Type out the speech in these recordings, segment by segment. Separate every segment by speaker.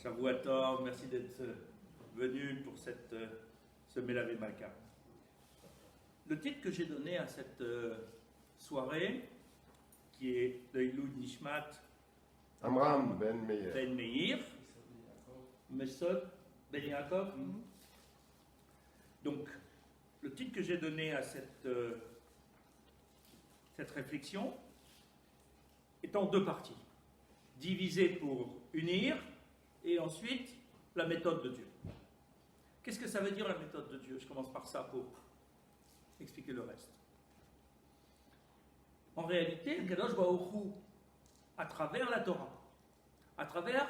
Speaker 1: Shavuatov, merci d'être venu pour ce Melavé Malka. Le titre que j'ai donné à cette soirée, qui est Leilud Nishmat
Speaker 2: Amram Ben Meir,
Speaker 1: Ben Meir, Mesod Ben Yaakov. Donc, le titre que j'ai donné à cette réflexion est en deux parties. Diviser pour unir, et ensuite la méthode de Dieu. Qu'est-ce que ça veut dire la méthode de Dieu? Je commence par ça pour expliquer le reste. En réalité, Kadosh Baruch Hu, à travers la Torah, à travers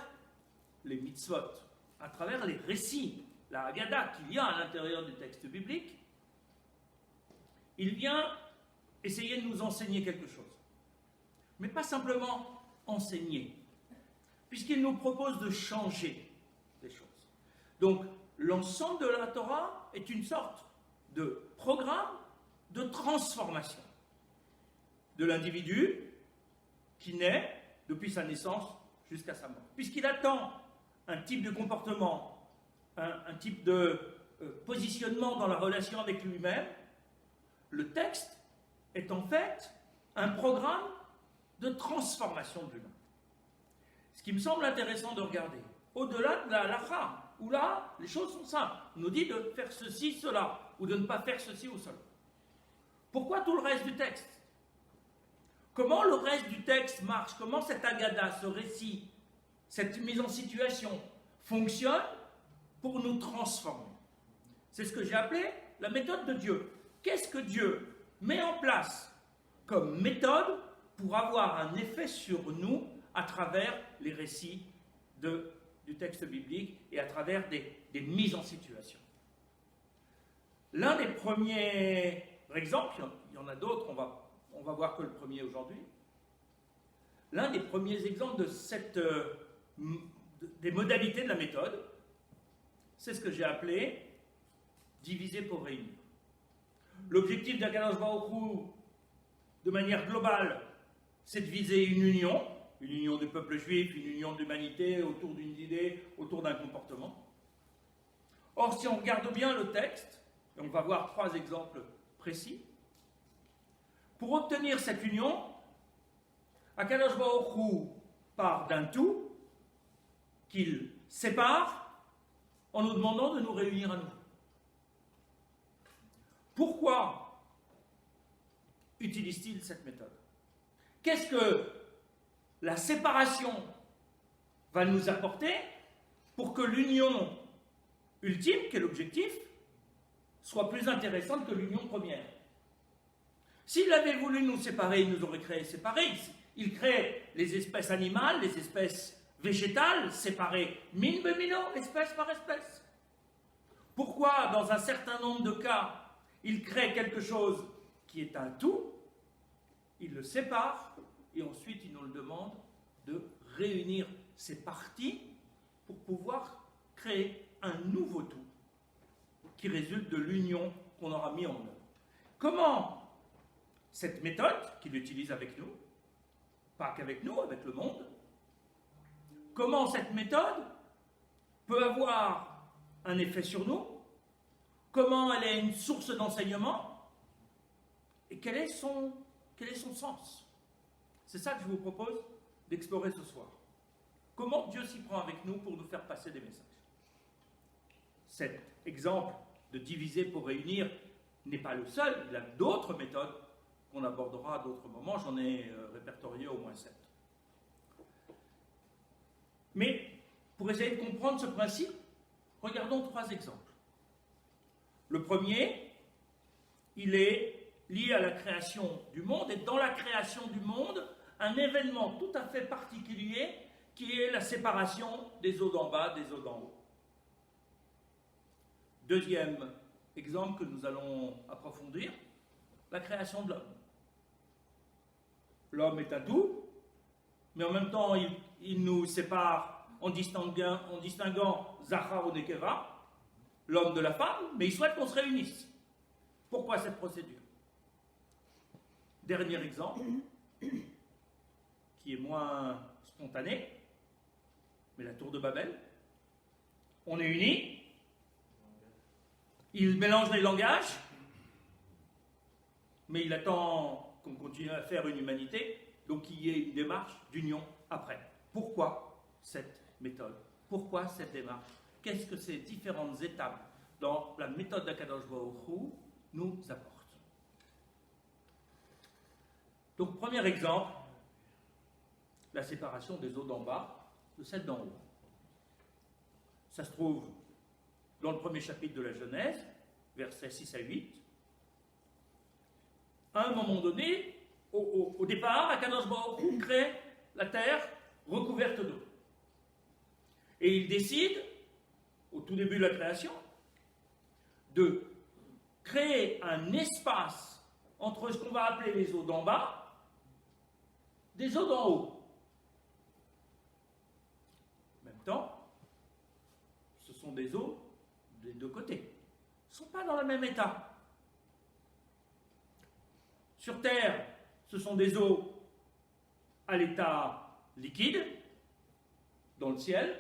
Speaker 1: les mitzvot, à travers les récits, la Haggadah qu'il y a à l'intérieur du texte biblique, il vient essayer de nous enseigner quelque chose. Mais pas simplement enseigner, puisqu'il nous propose de changer les choses. Donc, l'ensemble de la Torah est une sorte de programme de transformation de l'individu qui naît depuis sa naissance jusqu'à sa mort. Puisqu'il attend un type de comportement, un type de positionnement dans la relation avec lui-même, le texte est en fait un programme de transformation de l'humain. Ce qui me semble intéressant de regarder, au-delà de la halakha, où là, les choses sont simples. On nous dit de faire ceci, cela, ou de ne pas faire ceci ou cela. Pourquoi tout le reste du texte? Comment le reste du texte marche? Comment cette Haggadah, ce récit, cette mise en situation fonctionne pour nous transformer? C'est ce que j'ai appelé la méthode de Dieu. Qu'est-ce que Dieu met en place comme méthode pour avoir un effet sur nous à travers les récits du texte biblique et à travers des mises en situation? L'un des premiers exemples, il y en a d'autres, on va voir que le premier aujourd'hui. L'un des premiers exemples des modalités de la méthode, c'est ce que j'ai appelé diviser pour réunir. L'objectif d'Akadosh Baruch Hu, de manière globale, c'est de viser une union du peuple juif, une union de l'humanité autour d'une idée, autour d'un comportement. Or, si on regarde bien le texte, et on va voir 3 exemples précis, pour obtenir cette union, Akadosh Baruch Hu part d'un tout qu'il sépare en nous demandant de nous réunir à nouveau. Pourquoi utilise-t-il cette méthode? Qu'est-ce que la séparation va nous apporter pour que l'union ultime, qui est l'objectif, soit plus intéressante que l'union première? S'il avait voulu nous séparer, il nous aurait créé séparés. Il crée les espèces animales, les espèces végétales séparées, mine be mino, espèce par espèce. Pourquoi, dans un certain nombre de cas, il crée quelque chose qui est un tout, il le sépare, et ensuite il nous le demande de réunir ces parties pour pouvoir créer un nouveau tout qui résulte de l'union qu'on aura mis en œuvre. Comment cette méthode qu'il utilise avec nous, pas qu'avec nous, avec le monde, comment cette méthode peut avoir un effet sur nous, comment elle est une source d'enseignement et quel est son sens? C'est ça que je vous propose d'explorer ce soir. Comment Dieu s'y prend avec nous pour nous faire passer des messages? Cet exemple de diviser pour réunir n'est pas le seul, il y a d'autres méthodes qu'on abordera à d'autres moments, j'en ai répertorié au moins 7. Mais pour essayer de comprendre ce principe, regardons 3 exemples. Le premier, il est lié à la création du monde, et dans la création du monde, un événement tout à fait particulier qui est la séparation des eaux d'en bas des eaux d'en haut. Deuxième exemple que nous allons approfondir, la création de l'homme. L'homme est un tout, mais en même temps, il nous sépare en distinguant Zachar ou Nekeva, l'homme de la femme, mais il souhaite qu'on se réunisse. Pourquoi cette procédure? Dernier exemple, qui est moins spontané, mais la tour de Babel. On est unis. Il mélange les langages, mais il attend qu'on continue à faire une humanité, donc qu'il y ait une démarche d'union après. Pourquoi cette méthode? Pourquoi cette démarche? Qu'est-ce que ces différentes étapes dans la méthode d'Akadosh Baruch Hu nous apportent? Donc, premier exemple, la séparation des eaux d'en bas de celles d'en haut. Ça se trouve dans le premier chapitre de la Genèse, versets 6 à 8. À un moment donné, au départ, Akadosh Baruch Hu crée la terre recouverte d'eau. Et il décide, au tout début de la création, de créer un espace entre ce qu'on va appeler les eaux d'en bas, des eaux d'en haut. En même temps, ce sont des eaux des deux côtés. Ils ne sont pas dans le même état. Sur Terre, ce sont des eaux à l'état liquide. Dans le ciel,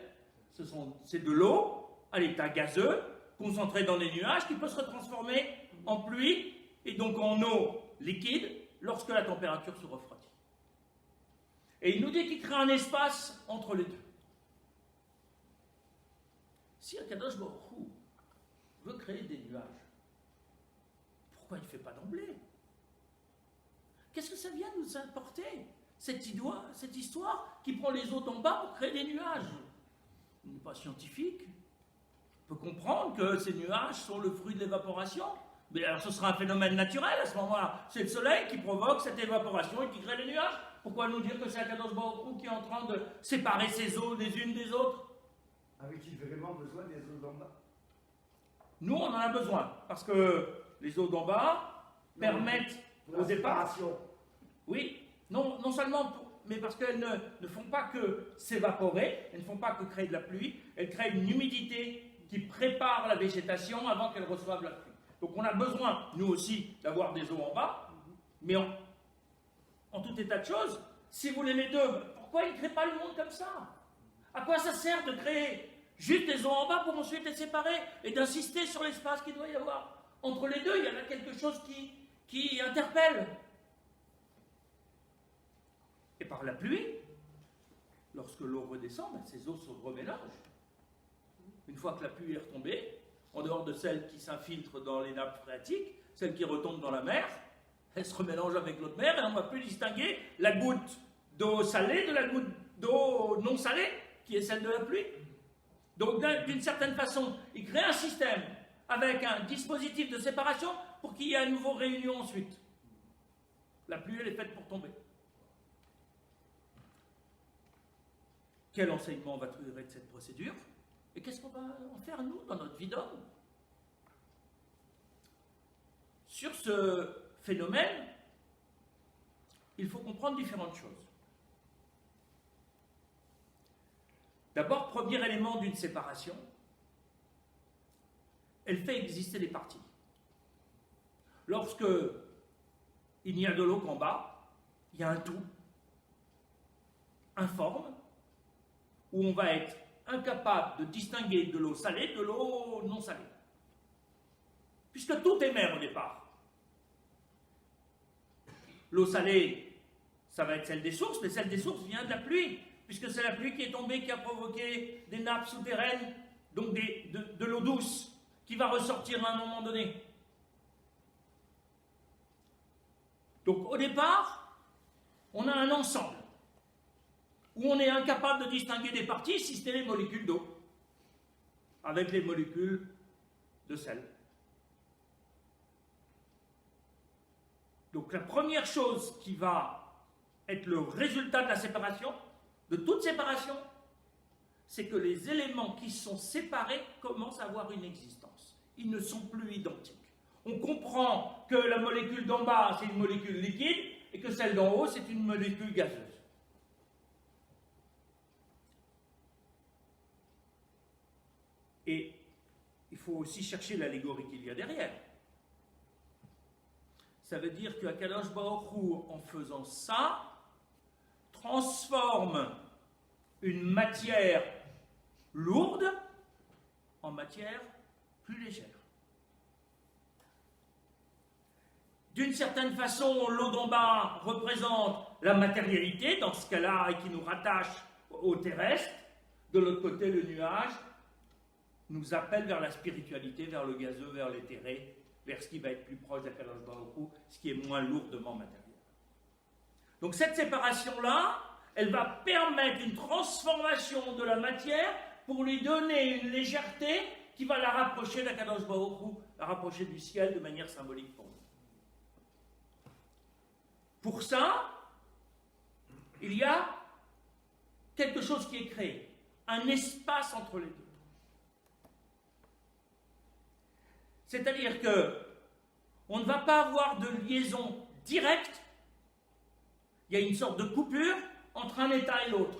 Speaker 1: c'est de l'eau à l'état gazeux, concentrée dans les nuages, qui peut se transformer en pluie et donc en eau liquide lorsque la température se refroidit. Et il nous dit qu'il crée un espace entre les deux. Si Akadosh Baruch Hu veut créer des nuages, pourquoi il ne fait pas d'emblée? Qu'est-ce que ça vient nous apporter, cette histoire qui prend les eaux d'en bas pour créer des nuages? On n'est pas scientifique. On peut comprendre que ces nuages sont le fruit de l'évaporation, mais alors ce sera un phénomène naturel à ce moment-là. C'est le soleil qui provoque cette évaporation et qui crée les nuages. Pourquoi nous dire que c'est Akadosh Baruch Hu qui est en train de séparer ces eaux les unes des autres?
Speaker 3: Avait-il vraiment besoin des eaux d'en bas?
Speaker 1: Nous, on en a besoin, parce que les eaux d'en bas permettent au départ... Oui, non seulement, mais parce qu'elles ne font pas que s'évaporer, elles ne font pas que créer de la pluie, elles créent une humidité qui prépare la végétation avant qu'elle reçoive la pluie. Donc on a besoin, nous aussi, d'avoir des eaux en bas, mais en tout état de choses, si vous les deux, pourquoi il ne crée pas le monde comme ça? À quoi ça sert de créer juste des eaux en bas pour ensuite les séparer et d'insister sur l'espace qu'il doit y avoir? Entre les deux, il y en a quelque chose qui interpelle. Et par la pluie, lorsque l'eau redescend, ces eaux se remélangent. Une fois que la pluie est retombée, en dehors de celles qui s'infiltrent dans les nappes phréatiques, celles qui retombent dans la mer, elles se remélangent avec l'autre mer et on ne va plus distinguer la goutte d'eau salée de la goutte d'eau non salée, qui est celle de la pluie. Donc d'une certaine façon, il crée un système avec un dispositif de séparation pour qu'il y ait à nouveau réunion ensuite. La pluie, elle est faite pour tomber. Quel enseignement on va tirer de cette procédure? Et qu'est-ce qu'on va en faire, nous, dans notre vie d'homme? Sur ce phénomène, il faut comprendre différentes choses. D'abord, premier élément d'une séparation, elle fait exister des parties. Lorsque il n'y a de l'eau qu'en bas, il y a un tout, informe, où on va être incapable de distinguer de l'eau salée de l'eau non salée. Puisque tout est mer au départ. L'eau salée, ça va être celle des sources, mais celle des sources vient de la pluie, puisque c'est la pluie qui est tombée qui a provoqué des nappes souterraines, donc de l'eau douce, qui va ressortir à un moment donné. Donc au départ, on a un ensemble, où on est incapable de distinguer des parties si ce n'est les molécules d'eau, avec les molécules de sel. Donc la première chose qui va être le résultat de la séparation, de toute séparation, c'est que les éléments qui sont séparés commencent à avoir une existence. Ils ne sont plus identiques. On comprend que la molécule d'en bas, c'est une molécule liquide, et que celle d'en haut, c'est une molécule gazeuse. Et il faut aussi chercher l'allégorie qu'il y a derrière. Ça veut dire que Akadosh Baruch Hu, en faisant ça, transforme une matière lourde en matière plus légère. D'une certaine façon, l'eau d'en bas représente la matérialité, dans ce cas-là, et qui nous rattache au terrestre. De l'autre côté, le nuage nous appelle vers la spiritualité, vers le gazeux, vers l'éthéré, vers ce qui va être plus proche d'Akadosh Baruch Hu, ce qui est moins lourdement matériel. Donc cette séparation-là, elle va permettre une transformation de la matière pour lui donner une légèreté qui va la rapprocher d'Akadosh Baruch Hu, la rapprocher du ciel de manière symbolique pour nous. Pour ça, il y a quelque chose qui est créé, un espace entre les deux. C'est-à-dire que on ne va pas avoir de liaison directe, il y a une sorte de coupure entre un état et l'autre.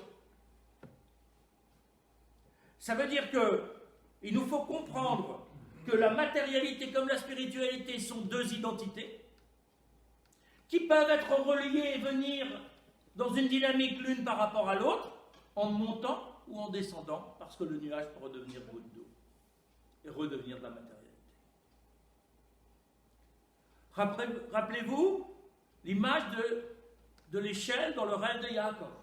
Speaker 1: Ça veut dire qu'il nous faut comprendre que la matérialité comme la spiritualité sont deux identités qui peuvent être reliées et venir dans une dynamique l'une par rapport à l'autre, en montant ou en descendant, parce que le nuage peut redevenir goutte d'eau et redevenir de la matérialité. Rappelez-vous l'image de l'échelle dans le rêve de Yaakov.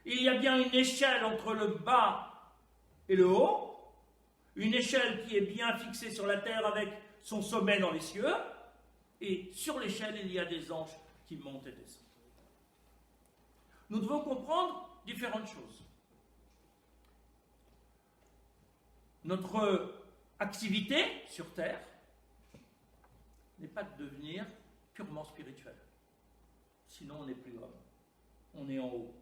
Speaker 1: Il y a bien une échelle entre le bas et le haut, une échelle qui est bien fixée sur la terre avec son sommet dans les cieux, et sur l'échelle, il y a des anges qui montent et descendent. Nous devons comprendre différentes choses. Notre activité sur terre n'est pas de devenir purement spirituel. Sinon, on n'est plus homme. On est en haut.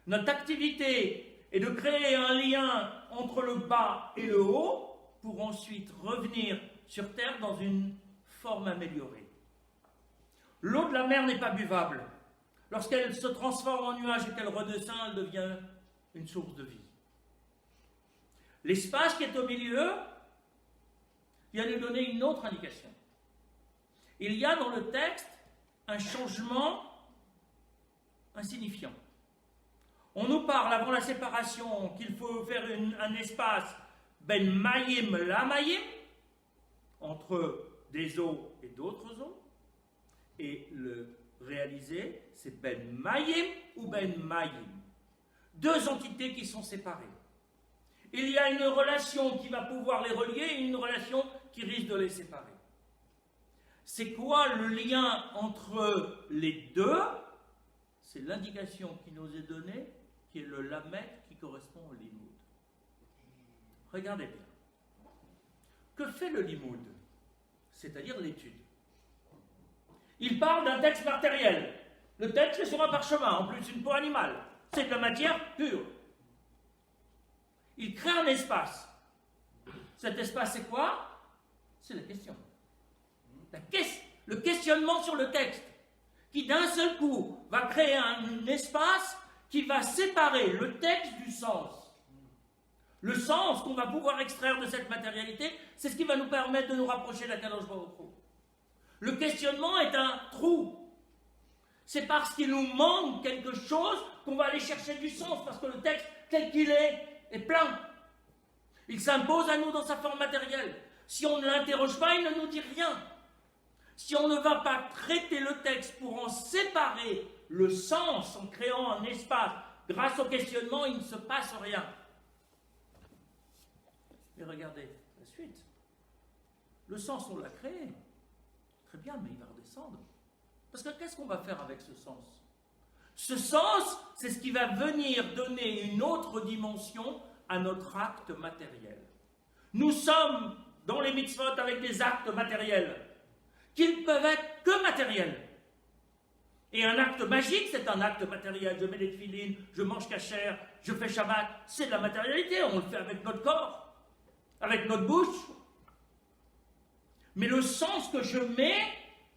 Speaker 1: Notre activité est de créer un lien entre le bas et le haut pour ensuite revenir sur terre dans une forme améliorée. L'eau de la mer n'est pas buvable. Lorsqu'elle se transforme en nuage et qu'elle redescend, elle devient une source de vie. L'espace qui est au milieu vient nous donner une autre indication. Il y a dans le texte un changement insignifiant. On nous parle avant la séparation qu'il faut faire un espace ben mayim la mayim entre des eaux et d'autres eaux, et le réaliser, c'est ben mayim ou ben mayim. Deux entités qui sont séparées. Il y a une relation qui va pouvoir les relier et une relation qui risque de les séparer. C'est quoi le lien entre les deux? C'est l'indication qui nous est donnée, qui est le lamed qui correspond au limoud. Regardez bien. Que fait le limoud? C'est-à-dire l'étude. Il parle d'un texte matériel. Le texte est sur un parchemin, en plus une peau animale. C'est de la matière pure. Il crée un espace. Cet espace, c'est quoi? C'est la question. Le questionnement sur le texte, qui d'un seul coup va créer un espace qui va séparer le texte du sens. Le sens qu'on va pouvoir extraire de cette matérialité, c'est ce qui va nous permettre de nous rapprocher d'Akadosh Baruch Hu. Le questionnement est un trou. C'est parce qu'il nous manque quelque chose qu'on va aller chercher du sens, parce que le texte, tel qu'il est plein. Il s'impose à nous dans sa forme matérielle. Si on ne l'interroge pas, il ne nous dit rien. Si on ne va pas traiter le texte pour en séparer le sens en créant un espace, grâce au questionnement, il ne se passe rien. Mais regardez la suite. Le sens, on l'a créé. Très bien, mais il va redescendre. Parce que qu'est-ce qu'on va faire avec ce sens? Ce sens, c'est ce qui va venir donner une autre dimension à notre acte matériel. Nous sommes dans les mitzvot avec des actes matériels qui ne peuvent être que matériels. Et un acte magique, c'est un acte matériel. Je mets des tefilines, je mange kasher, je fais Shabbat. C'est de la matérialité, on le fait avec notre corps, avec notre bouche. Mais le sens que je mets,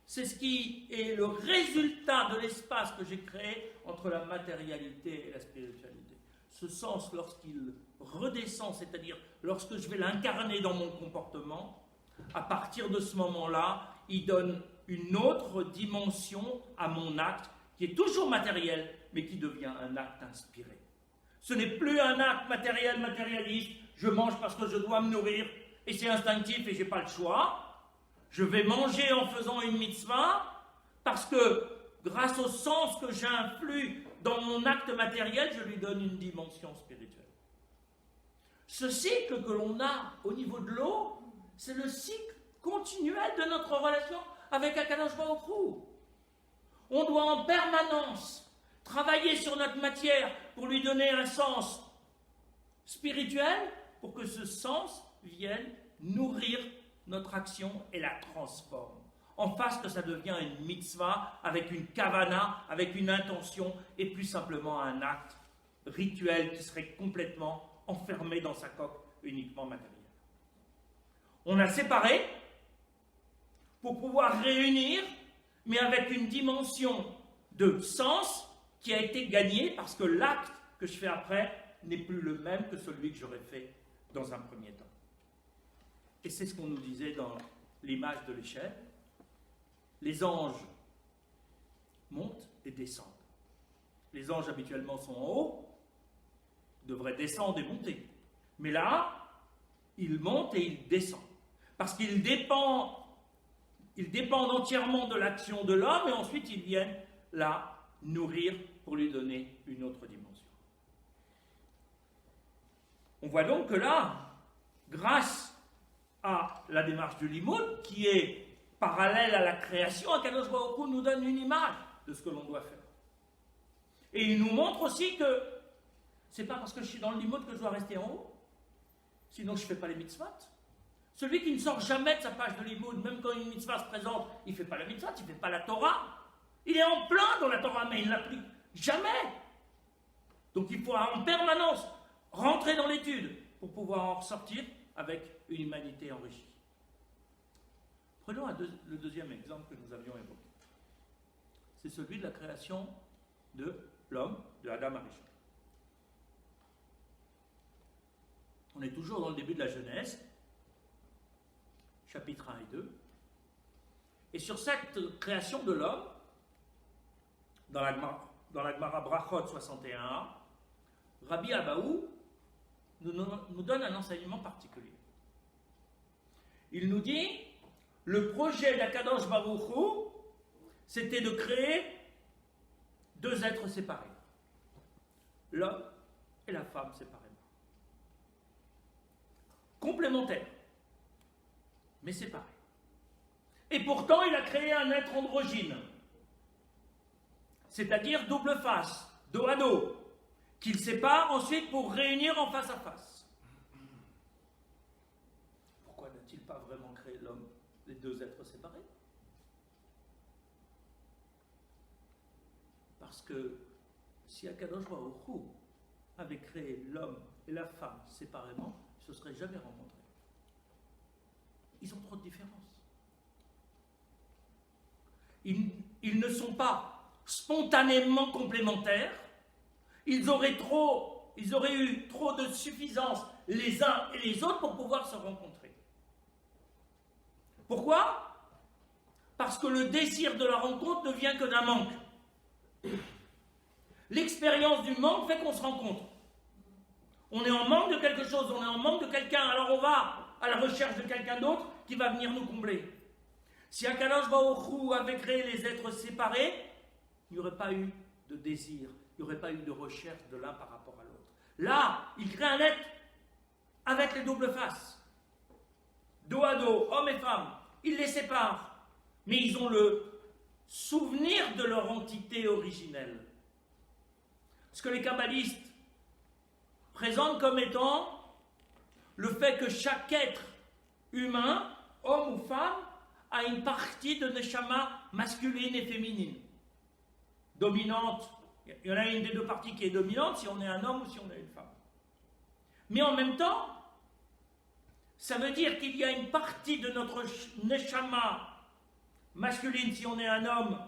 Speaker 1: c'est ce qui est le résultat de l'espace que j'ai créé entre la matérialité et la spiritualité. Ce sens, lorsqu'il redescend, c'est-à-dire lorsque je vais l'incarner dans mon comportement, à partir de ce moment-là, il donne une autre dimension à mon acte, qui est toujours matériel, mais qui devient un acte inspiré. Ce n'est plus un acte matérialiste. Je mange parce que je dois me nourrir et c'est instinctif et je n'ai pas le choix. Je vais manger en faisant une mitzvah parce que grâce au sens que j'influe dans mon acte matériel, je lui donne une dimension spirituelle. Ce cycle que l'on a au niveau de l'eau, c'est le cycle continuel de notre relation avec Akadosh Baruch Hu. On doit en permanence travailler sur notre matière pour lui donner un sens spirituel, pour que ce sens vienne nourrir notre action et la transforme. En face que ça devient une mitzvah avec une kavana, avec une intention et plus simplement un acte rituel qui serait complètement enfermé dans sa coque uniquement matérielle. On a séparé pour pouvoir réunir, mais avec une dimension de sens qui a été gagnée parce que l'acte que je fais après n'est plus le même que celui que j'aurais fait dans un premier temps. Et c'est ce qu'on nous disait dans l'image de l'échelle. Les anges montent et descendent. Les anges habituellement sont en haut, devraient descendre et monter. Mais là, ils montent et ils descendent. Parce qu'ils dépendent entièrement de l'action de l'homme et ensuite ils viennent la nourrir pour lui donner une autre dimension. On voit donc que là, grâce à la démarche du limoud, qui est parallèle à la création, Akadosh Baruch Hu nous donne une image de ce que l'on doit faire. Et il nous montre aussi que c'est pas parce que je suis dans le limoud que je dois rester en haut, sinon je ne fais pas les mitzvot. Celui qui ne sort jamais de sa page de limoud, même quand une mitzvah se présente, il ne fait pas la mitzvah, il ne fait pas la Torah. Il est en plein dans la Torah, mais il ne l'applique jamais. Donc il faut en permanence rentrer dans l'étude pour pouvoir en ressortir avec une humanité enrichie. Prenons le deuxième exemple que nous avions évoqué. C'est celui de la création de l'homme, de Adam Arishon. On est toujours dans le début de la Genèse, chapitres 1 et 2. Et sur cette création de l'homme, dans la Gemara Brachot 61, Rabbi Abaou nous donne un enseignement particulier. Il nous dit, le projet d'Akadosh Baruch Hu, c'était de créer deux êtres séparés. L'homme et la femme séparément. Complémentaires, mais séparés. Et pourtant, il a créé un être androgyne, c'est-à-dire double face, dos à dos, qu'il sépare ensuite pour réunir en face à face. Pourquoi n'a-t-il pas vraiment créé l'homme, les deux êtres séparés? Parce que si Akadosh Baruch Hu avait créé l'homme et la femme séparément, ils ne se seraient jamais rencontrés. Ils ont trop de différences. Ils ne sont pas spontanément complémentaires. Ils auraient eu trop de suffisance les uns et les autres pour pouvoir se rencontrer. Pourquoi? Parce que le désir de la rencontre ne vient que d'un manque. L'expérience du manque fait qu'on se rencontre. On est en manque de quelque chose, on est en manque de quelqu'un, alors on va à la recherche de quelqu'un d'autre qui va venir nous combler. Si Akadosh Baruch Hu avait créé les êtres séparés, il n'y aurait pas eu de désir, il n'y aurait pas eu de recherche de l'un par rapport à l'autre. Là, il crée un être avec les doubles faces. Dos à dos, hommes et femmes, il les sépare, mais ils ont le souvenir de leur entité originelle. Ce que les kabbalistes présentent comme étant le fait que chaque être humain, homme ou femme, a une partie de neshama masculine et féminine. Dominante, il y en a une des deux parties qui est dominante si on est un homme ou si on est une femme. Mais en même temps, ça veut dire qu'il y a une partie de notre neshama masculine si on est un homme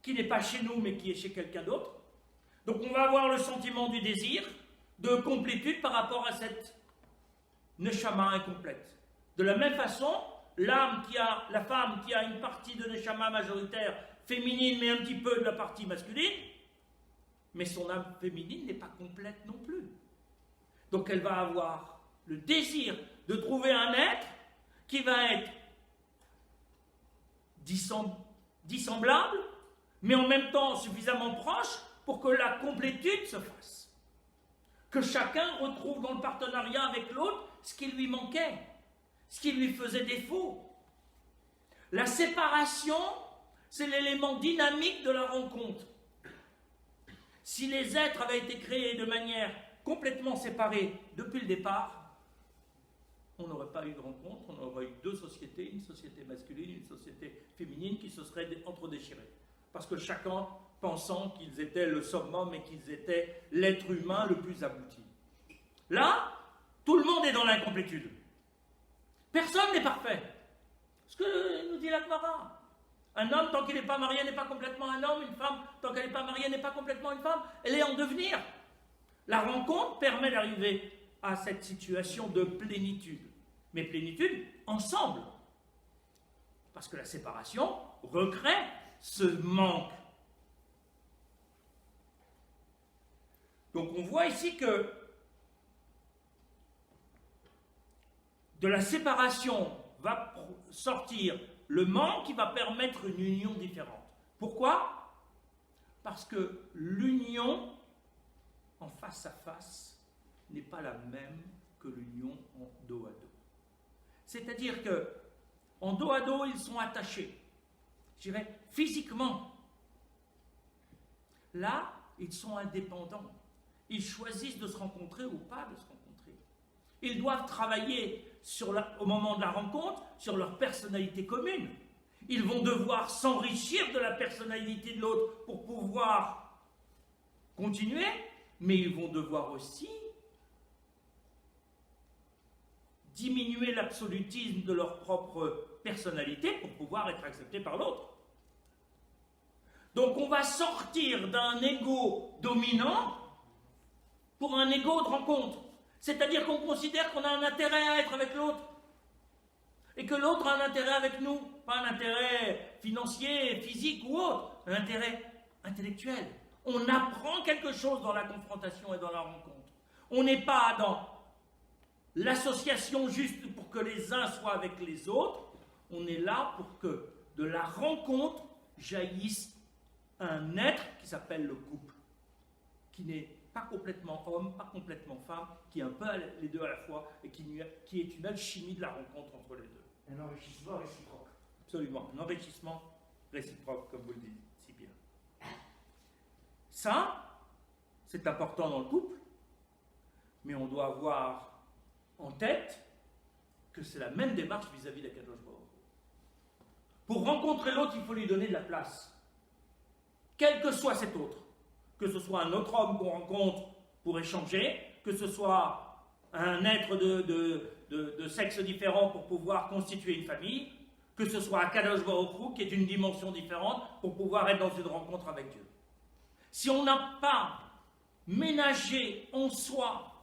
Speaker 1: qui n'est pas chez nous mais qui est chez quelqu'un d'autre. Donc on va avoir le sentiment du désir, de complétude par rapport à cette neshama incomplète. De la même façon, la femme qui a une partie de neshama majoritaire féminine mais un petit peu de la partie masculine, mais son âme féminine n'est pas complète non plus. Donc elle va avoir le désir de trouver un être qui va être dissemblable, mais en même temps suffisamment proche pour que la complétude se fasse. Que chacun retrouve dans le partenariat avec l'autre ce qui lui manquait, ce qui lui faisait défaut. La séparation, c'est l'élément dynamique de la rencontre. Si les êtres avaient été créés de manière complètement séparée depuis le départ, on n'aurait pas eu de rencontre, on aurait eu deux sociétés, une société masculine, une société féminine qui se seraient entre-déchirées. Parce que chacun pensant qu'ils étaient le summum et qu'ils étaient l'être humain le plus abouti. Là, tout le monde est dans l'incomplétude. Personne n'est parfait. Ce que nous dit la Gemara. Un homme, tant qu'il n'est pas marié, n'est pas complètement un homme. Une femme, tant qu'elle n'est pas mariée, n'est pas complètement une femme. Elle est en devenir. La rencontre permet d'arriver à cette situation de plénitude. Mais plénitude ensemble. Parce que la séparation recrée ce manque. Donc on voit ici que de la séparation va sortir le manque qui va permettre une union différente. Pourquoi? Parce que l'union en face à face n'est pas la même que l'union en dos à dos. C'est-à-dire que en dos à dos, ils sont attachés, je dirais physiquement. Là, ils sont indépendants. Ils choisissent de se rencontrer ou pas de se rencontrer. Ils doivent travailler au moment de la rencontre sur leur personnalité commune. Ils vont devoir s'enrichir de la personnalité de l'autre pour pouvoir continuer, mais ils vont devoir aussi diminuer l'absolutisme de leur propre personnalité pour pouvoir être acceptés par l'autre. Donc on va sortir d'un ego dominant pour un ego de rencontre. C'est-à-dire qu'on considère qu'on a un intérêt à être avec l'autre et que l'autre a un intérêt avec nous, pas un intérêt financier, physique ou autre, un intérêt intellectuel. On apprend quelque chose dans la confrontation et dans la rencontre. On n'est pas dans l'association juste pour que les uns soient avec les autres, on est là pour que de la rencontre jaillisse un être qui s'appelle le couple, qui n'est pas complètement homme, pas complètement femme, qui est un peu les deux à la fois et qui est une alchimie de la rencontre entre les deux.
Speaker 3: Un enrichissement réciproque.
Speaker 1: Absolument, un enrichissement réciproque, comme vous le dites si bien. Ça, c'est important dans le couple, mais on doit avoir en tête que c'est la même démarche vis-à-vis d'Akadosh Baruch Hu. Pour rencontrer l'autre, il faut lui donner de la place. Quel que soit cet autre. Que ce soit un autre homme qu'on rencontre pour échanger, que ce soit un être de sexe différent pour pouvoir constituer une famille, que ce soit Akadosh Baruch Hu qui est d'une dimension différente pour pouvoir être dans une rencontre avec Dieu. Si on n'a pas ménagé en soi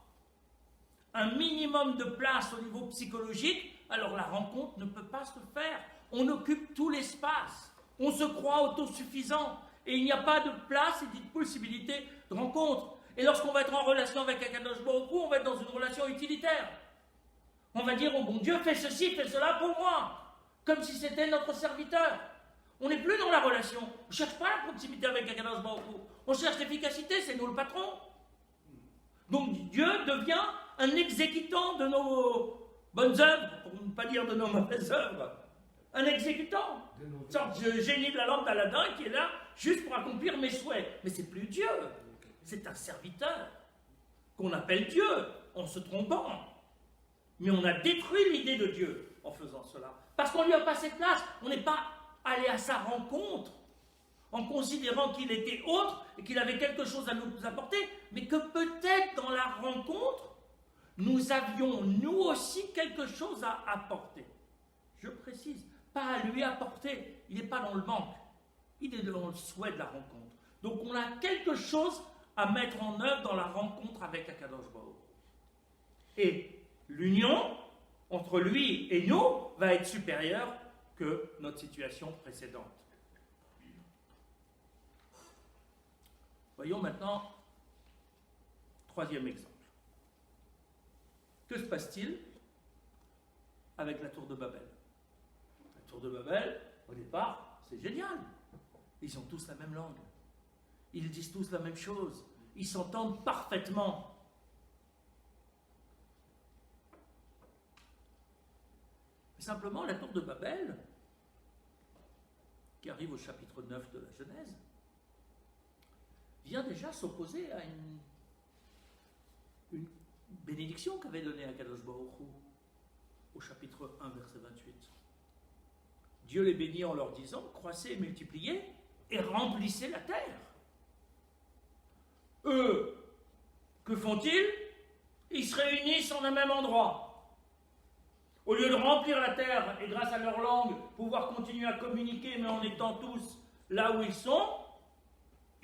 Speaker 1: un minimum de place au niveau psychologique, alors la rencontre ne peut pas se faire. On occupe tout l'espace. On se croit autosuffisant. Et il n'y a pas de place et de possibilité de rencontre. Et lorsqu'on va être en relation avec Akadosh Baruch Hu, on va être dans une relation utilitaire. On va dire, oh bon Dieu, fais ceci, fais cela pour moi. Comme si c'était notre serviteur. On n'est plus dans la relation. On ne cherche pas la proximité avec Akadosh Baruch Hu. On cherche l'efficacité, c'est nous le patron. Donc Dieu devient un exécutant de nos bonnes œuvres, pour ne pas dire de nos mauvaises œuvres. Un exécutant. Une sorte de génie de la lampe d'Aladin qui est là juste pour accomplir mes souhaits. Mais c'est plus Dieu. C'est un serviteur qu'on appelle Dieu en se trompant. Mais on a détruit l'idée de Dieu en faisant cela. Parce qu'on lui a passé de place. On n'est pas allé à sa rencontre en considérant qu'il était autre et qu'il avait quelque chose à nous apporter, mais que peut-être dans la rencontre, nous avions nous aussi quelque chose à apporter. Je précise, pas à lui apporter, il n'est pas dans le manque, il est dans le souhait de la rencontre. Donc on a quelque chose à mettre en œuvre dans la rencontre avec Akadosh Baruch Hu. Et l'union entre lui et nous va être supérieure que notre situation précédente. Vous Voyons maintenant, troisième exemple. Que se passe-t-il avec la tour de Babel? La tour de Babel, au départ, c'est génial. Ils ont tous la même langue. Ils disent tous la même chose. Ils s'entendent parfaitement. Mais simplement, la tour de Babel, qui arrive au chapitre 9 de la Genèse, vient déjà s'opposer à une bénédiction qu'avait donnée Akadosh Baruch Hu au chapitre 1, verset 28. Dieu les bénit en leur disant, croissez et multipliez et remplissez la terre. Eux, que font-ils? Ils se réunissent en un même endroit. Au lieu de remplir la terre et grâce à leur langue pouvoir continuer à communiquer, mais en étant tous là où ils sont,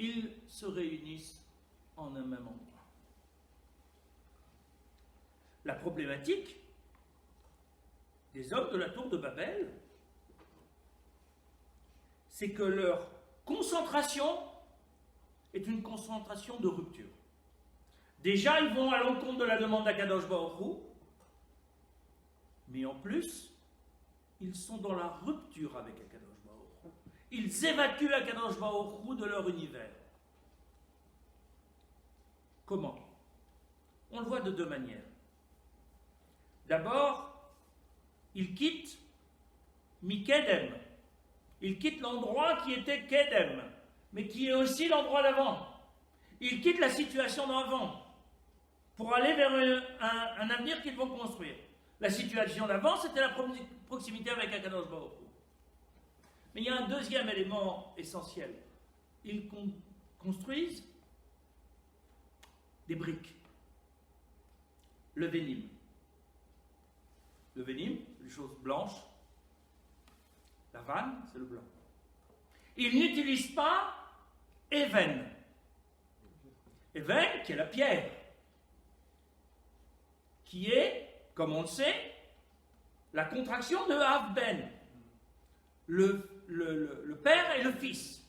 Speaker 1: ils se réunissent en un même endroit. La problématique des hommes de la tour de Babel, c'est que leur concentration est une concentration de rupture. Déjà, ils vont à l'encontre de la demande d'Akadosh Baruch Hu, mais en plus, ils sont dans la rupture avec Akadosh Baruch Hu. Ils évacuent Akadosh Baruch Hu de leur univers. Comment? On le voit de deux manières. D'abord, ils quittent Mikedem. Ils quittent l'endroit qui était Kedem, mais qui est aussi l'endroit d'avant. Ils quittent la situation d'avant pour aller vers un avenir qu'ils vont construire. La situation d'avant, c'était la proximité avec Akadosh Baruch Hu. Mais il y a un deuxième élément essentiel. Ils construisent des briques. Le vénim. Le vénim, c'est une chose blanche. La vanne, c'est le blanc. Ils n'utilisent pas Even. Even, qui est la pierre. Qui est, comme on le sait, la contraction de Av-Ben. Le père et le fils.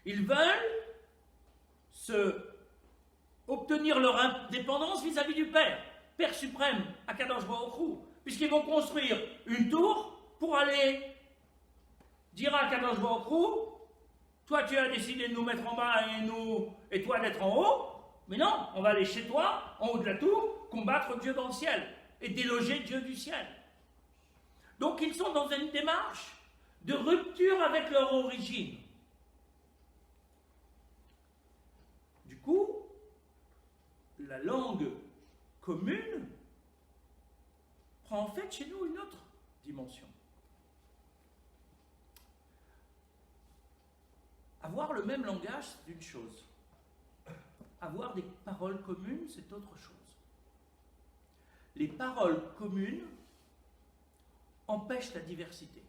Speaker 1: Ils veulent obtenir leur indépendance vis-à-vis du père. Père suprême, Akadosh Baruch Hu. Puisqu'ils vont construire une tour pour aller dire à Akadosh Baruch Hu, toi tu as décidé de nous mettre en bas et toi d'être en haut, mais non, on va aller chez toi, en haut de la tour, combattre Dieu dans le ciel et déloger Dieu du ciel. Donc ils sont dans une démarche de rupture avec leur origine. Du coup, la langue commune prend en fait chez nous une autre dimension. Avoir le même langage, c'est une chose. Avoir des paroles communes, c'est autre chose. Les paroles communes empêchent la diversité.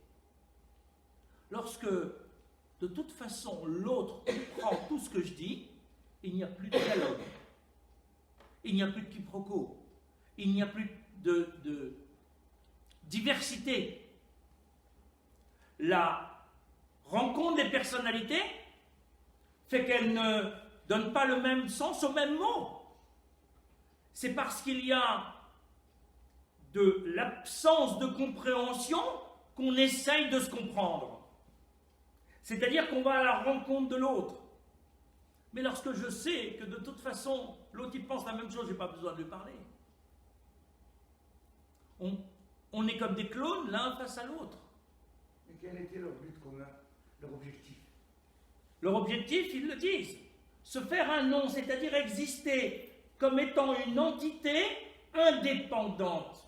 Speaker 1: Lorsque, de toute façon, l'autre comprend tout ce que je dis, il n'y a plus de dialogue. Il n'y a plus de quiproquo. Il n'y a plus de diversité. La rencontre des personnalités fait qu'elles ne donnent pas le même sens au même mot. C'est parce qu'il y a de l'absence de compréhension qu'on essaye de se comprendre. C'est-à-dire qu'on va à la rencontre de l'autre. Mais lorsque je sais que de toute façon, l'autre il pense la même chose, je n'ai pas besoin de lui parler. On est comme des clones l'un face à l'autre.
Speaker 3: Mais quel était leur but commun, leur objectif?
Speaker 1: Leur objectif, ils le disent, se faire un nom, c'est-à-dire exister comme étant une entité indépendante.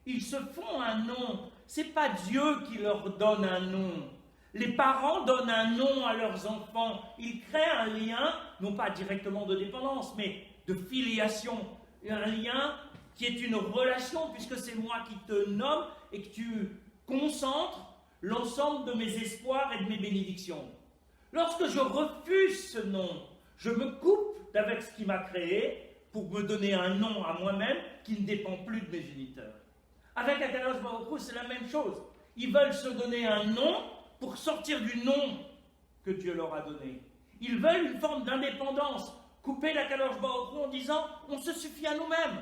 Speaker 1: Ils se font un nom, ce n'est pas Dieu qui leur donne un nom. Les parents donnent un nom à leurs enfants, ils créent un lien, non pas directement de dépendance, mais de filiation, un lien qui est une relation, puisque c'est moi qui te nomme et que tu concentres l'ensemble de mes espoirs et de mes bénédictions. Lorsque je refuse ce nom, je me coupe d'avec ce qui m'a créé pour me donner un nom à moi-même qui ne dépend plus de mes géniteurs. Avec Akadosh Baruch Hu, c'est la même chose. Ils veulent se donner un nom pour sortir du nom que Dieu leur a donné. Ils veulent une forme d'indépendance, couper la Kadosh Baruch Hu en disant on se suffit à nous-mêmes.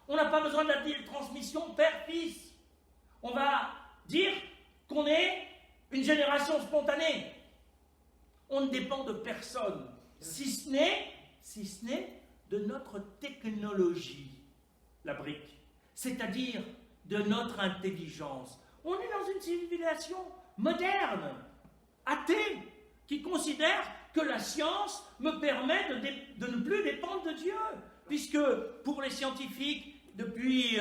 Speaker 1: On n'a pas besoin de la transmission père-fils. On va dire qu'on est une génération spontanée. On ne dépend de personne, si ce n'est de notre technologie, la brique, c'est-à-dire de notre intelligence. On est dans une civilisation moderne, athée, qui considère que la science me permet de ne plus dépendre de Dieu, puisque pour les scientifiques, depuis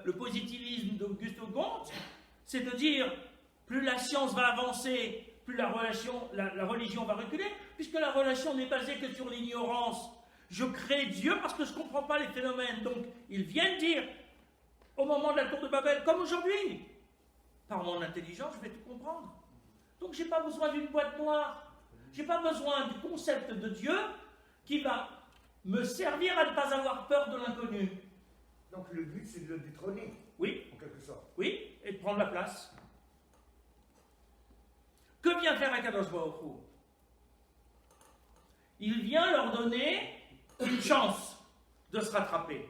Speaker 1: le positivisme d'Auguste Comte, c'est de dire plus la science va avancer, plus la religion va reculer, puisque la relation n'est basée que sur l'ignorance. Je crée Dieu parce que je ne comprends pas les phénomènes. Donc, ils viennent dire, au moment de la tour de Babel, comme aujourd'hui, par mon intelligence, je vais tout comprendre. Donc, je n'ai pas besoin d'une boîte noire. Je n'ai pas besoin du concept de Dieu qui va me servir à ne pas avoir peur de l'inconnu.
Speaker 3: Donc, le but, c'est de le détrôner.
Speaker 1: Oui.
Speaker 3: En quelque sorte.
Speaker 1: Oui, et de prendre la place. Que vient faire Akadosh Baruch Hu? Il vient leur donner une chance de se rattraper.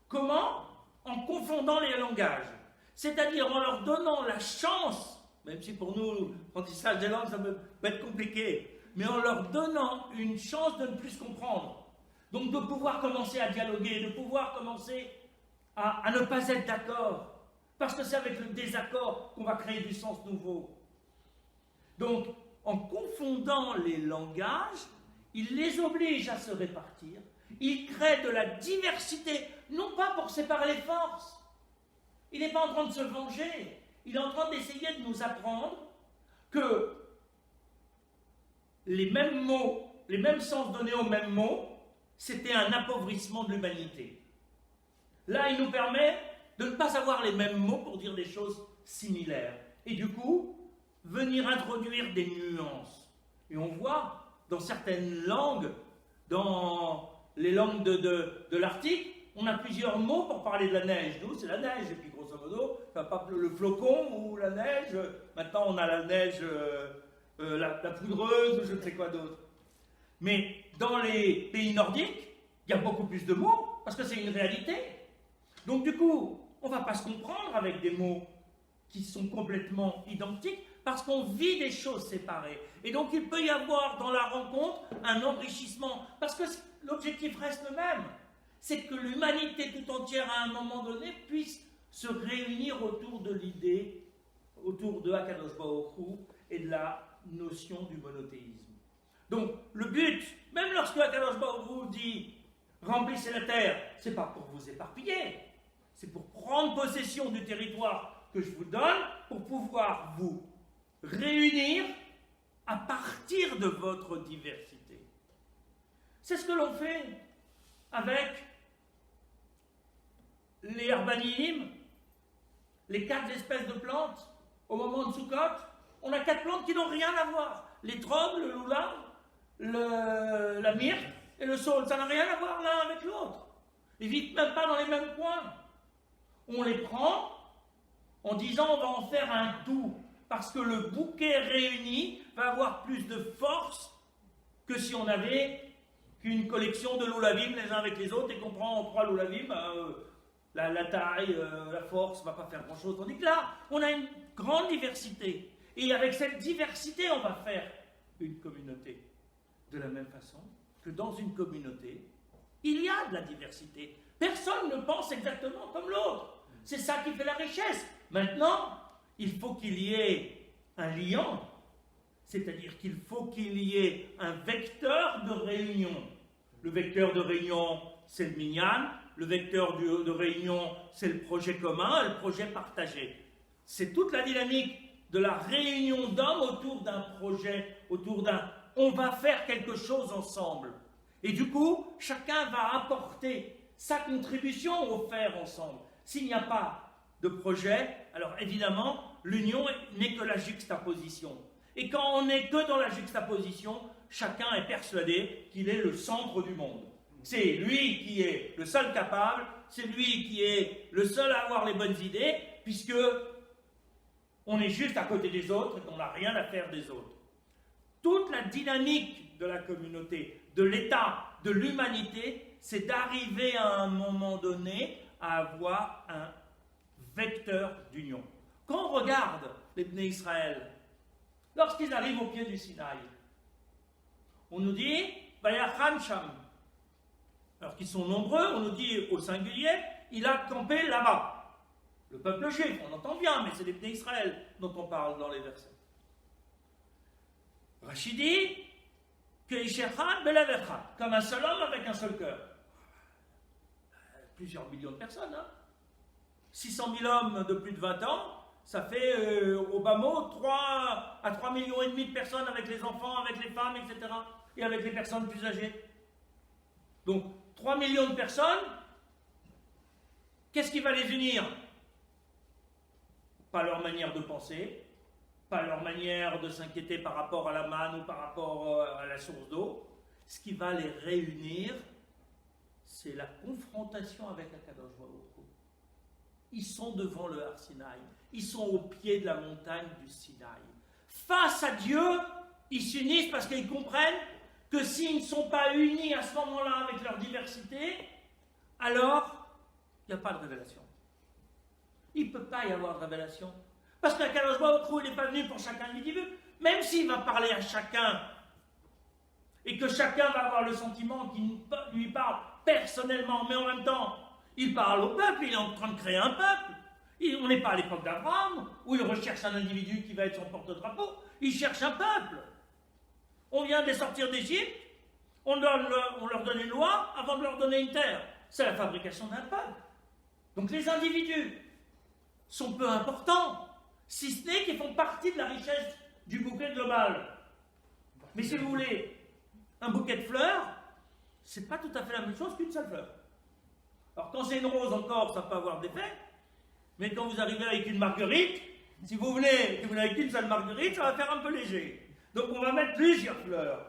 Speaker 1: Comment? En confondant les langages. C'est-à-dire en leur donnant la chance, même si pour nous, l'apprentissage des langues, ça peut être compliqué, mais en leur donnant une chance de ne plus se comprendre. Donc de pouvoir commencer à dialoguer, de pouvoir commencer à ne pas être d'accord. Parce que c'est avec le désaccord qu'on va créer du sens nouveau. Donc, en confondant les langages, il les oblige à se répartir. Il crée de la diversité, non pas pour séparer les forces. Il n'est pas en train de se venger. Il est en train d'essayer de nous apprendre que les mêmes mots, les mêmes sens donnés aux mêmes mots, c'était un appauvrissement de l'humanité. Là, il nous permet de ne pas avoir les mêmes mots pour dire des choses similaires. Et du coup, venir introduire des nuances. Et on voit dans certaines langues, dans les langues de l'Arctique, on a plusieurs mots pour parler de la neige. Nous, c'est la neige. Et puis, grosso modo, pas le flocon ou la neige. Maintenant, on a la neige, la poudreuse ou je ne sais quoi d'autre. Mais dans les pays nordiques, il y a beaucoup plus de mots parce que c'est une réalité. Donc, du coup, on ne va pas se comprendre avec des mots qui sont complètement identiques parce qu'on vit des choses séparées. Et donc, il peut y avoir dans la rencontre un enrichissement parce que l'objectif reste le même. C'est que l'humanité tout entière, à un moment donné, puisse se réunir autour de l'idée, autour de Akadosh Baruch Hu et de la notion du monothéisme. Donc, le but, même lorsque Akadosh Baruch Hu dit « remplissez la terre », ce n'est pas pour vous éparpiller, c'est pour prendre possession du territoire que je vous donne, pour pouvoir vous réunir à partir de votre diversité. C'est ce que l'on fait avec les herbanimes, les 4 espèces de plantes. Au moment de Sukkot, on a 4 plantes qui n'ont rien à voir. L'étrog, le loulav, la myrte et le saule. Ça n'a rien à voir l'un avec l'autre. Ils ne vivent même pas dans les mêmes coins. On les prend en disant on va en faire un tout. Parce que le bouquet réuni va avoir plus de force que si on avait qu'une collection de loulavim les uns avec les autres et qu'on prend en 3 loulavim, la taille, la force ne va pas faire grand-chose. Tandis que là, on a une grande diversité. Et avec cette diversité, on va faire une communauté. De la même façon que dans une communauté, il y a de la diversité. Personne ne pense exactement comme l'autre. C'est ça qui fait la richesse. Maintenant, il faut qu'il y ait un liant, c'est-à-dire qu'il faut qu'il y ait un vecteur de réunion. Le vecteur de réunion, c'est le minyan. Le vecteur de réunion, c'est le projet commun, le projet partagé. C'est toute la dynamique de la réunion d'hommes autour d'un projet, autour d'un « on va faire quelque chose ensemble ». Et du coup, chacun va apporter sa contribution au faire ensemble. S'il n'y a pas de projet, alors évidemment, l'union n'est que la juxtaposition. Et quand on n'est que dans la juxtaposition, chacun est persuadé qu'il est le centre du monde. C'est lui qui est le seul capable, c'est lui qui est le seul à avoir les bonnes idées, puisque on est juste à côté des autres et qu'on n'a rien à faire des autres. toute la dynamique de la communauté, de l'État, de l'humanité, c'est d'arriver à un moment donné à avoir un vecteur d'union. Quand on regarde les Bnei Israël, lorsqu'ils arrivent au pied du Sinaï, on nous dit « Vayachan Sham ». Alors qu'ils sont nombreux, on nous dit au singulier « il a campé là-bas ». Le peuple juif, on entend bien, mais c'est les Bnei Israël dont on parle dans les versets. Rachid dit que Ishechad belev echad, comme un seul homme avec un seul cœur. Plusieurs millions de personnes, hein. 600 000 hommes de plus de 20 ans, ça fait au bas mot 3 à 3,5 millions de personnes avec les enfants, avec les femmes, etc. Et avec les personnes plus âgées. Donc 3 millions de personnes, qu'est-ce qui va les unir? Pas leur manière de penser, pas leur manière de s'inquiéter par rapport à la manne ou par rapport à la source d'eau. Ce qui va les réunir, c'est la confrontation avec Akadosh Baruch Hu. Ils sont devant le Har Sinaï, ils sont au pied de la montagne du Sinaï. Face à Dieu, ils s'unissent parce qu'ils comprennent que s'ils ne sont pas unis à ce moment-là avec leur diversité, alors il n'y a pas de révélation. Il ne peut pas y avoir de révélation. Parce qu'Akadosh Baruch Hu, il n'est pas venu pour chaque individu. Même s'il va parler à chacun, et que chacun va avoir le sentiment qu'il lui parle personnellement, mais en même temps, il parle au peuple, il est en train de créer un peuple. On n'est pas à l'époque d'Abraham, où il recherche un individu qui va être son porte-drapeau. Il cherche un peuple. On vient de les sortir d'Égypte, on leur donne une loi avant de leur donner une terre. C'est la fabrication d'un peuple. Donc les individus sont peu importants, si ce n'est qu'ils font partie de la richesse du bouquet global. Mais si vous voulez, un bouquet de fleurs, c'est pas tout à fait la même chose qu'une seule fleur. Alors quand c'est une rose encore, ça peut avoir d'effet, mais quand vous arrivez avec une marguerite, si vous voulez que vous n'avez qu'une seule marguerite, ça va faire un peu léger. Donc on va mettre plusieurs fleurs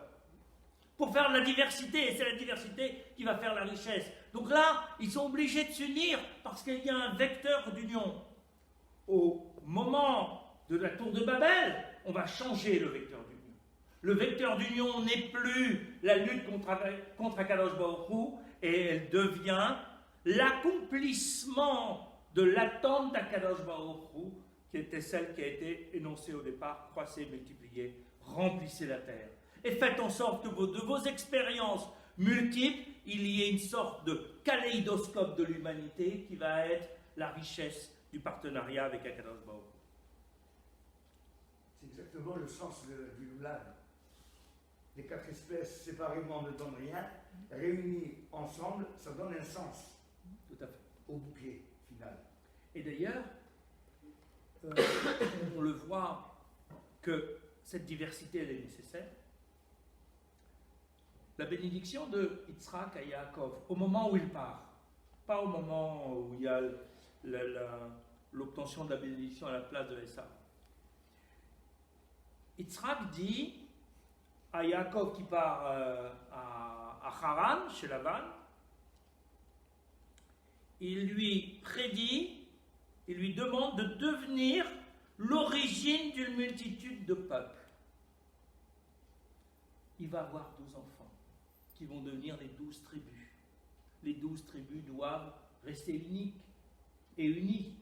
Speaker 1: pour faire de la diversité, et c'est la diversité qui va faire la richesse. Donc là, ils sont obligés de s'unir parce qu'il y a un vecteur d'union. Au moment de la tour de Babel, on va changer le vecteur d'union. Le vecteur d'union n'est plus la lutte contre Akadosh Baruch Hu, et elle devient l'accomplissement de l'attente d'Akadosh Baruch Hu, qui était celle qui a été énoncée au départ: croissez, multipliez, remplissez la terre. Et faites en sorte que de vos expériences multiples, il y ait une sorte de kaléidoscope de l'humanité qui va être la richesse du partenariat avec Akadosh Baruch Hu.
Speaker 3: C'est exactement le sens du Lulav. Les 4 espèces séparément ne donnent rien, réunies ensemble, ça donne un sens.
Speaker 1: Tout à fait.
Speaker 3: Au bouquet final.
Speaker 1: Et d'ailleurs, on le voit que cette diversité, elle est nécessaire. La bénédiction de Yitzhak à Yaakov, au moment où il part, pas au moment où il y a l'obtention de la bénédiction à la place de Esav. Yitzhak dit à Yaakov qui part à Haran, chez Lavan, il lui prédit, il lui demande de devenir l'origine d'une multitude de peuples. Il va avoir 12 enfants qui vont devenir les 12 tribus. Les 12 tribus doivent rester uniques et unis.